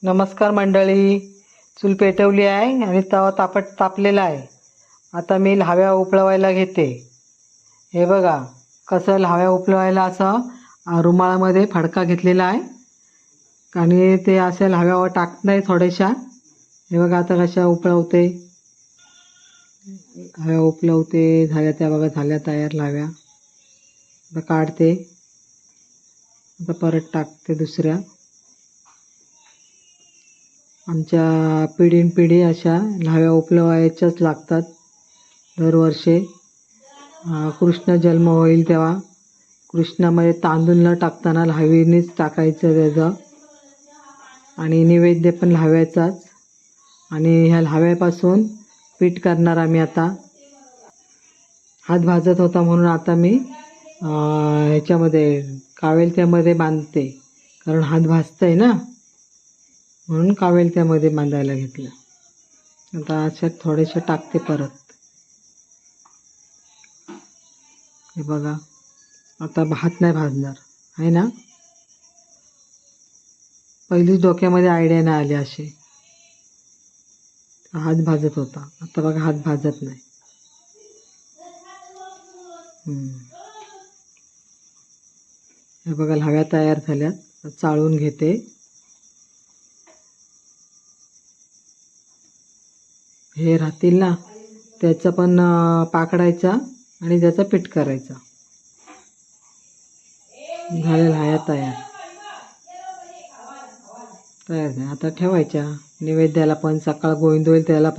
नमस्कार मंडळी. चूल पेटवली आहे आणि तवा तापलेला आहे. आता मी लाह्या उपळवायला घेते. हे बघा कसं लाह्या उपळवायला असं रुमालामध्ये फडका घेतलेला आहे आणि ते अशा लाह्यावर टाकत नाही थोड्याशा. हे बघा आता कशा उपळवते, लाह्या उपळवते. झाल्या त्या बघा, झाल्या तयार लाह्या. आता काढते, आता परत टाकते दुसऱ्या. आमच्या पिढीनपिढी अशा लाह्या उपलवायच्याच लागतात दरवर्षी. कृष्ण जन्म होईल तेव्हा कृष्णामध्ये तांदूळ न टाकताना लाह्यानेच टाकायचं त्याचं. आणि नैवेद्य पण लाह्याचाच. आणि ह्या लाह्यापासून पीठ करणार आम्ही आता. हात भाजत होता म्हणून आता मी ह्याच्यामध्ये कावेलत्यामध्ये बांधते, कारण हात भाजतंय ना, म्हणून कावेलत्यामध्ये बांधायला घेतलं. आता अशा थोडेसे टाकते परत. हे बघा आता हात नाही भाजणार आहे ना. पहिलीच डोक्यामध्ये आयडिया नाही आली अशी. हात भाजत होता, आता बघा हात भाजत नाही. हे बघा लाह्या तयार झाल्यात. चाळून घेते. हे राहतील ना, त्याचं पण पाकडायचा आणि त्याचं पीठ करायचं. झाले लाह्या तयार झाल्या. आता ठेवायच्या नैवेद्याला. पण सकाळ गोविंद होईल त्याला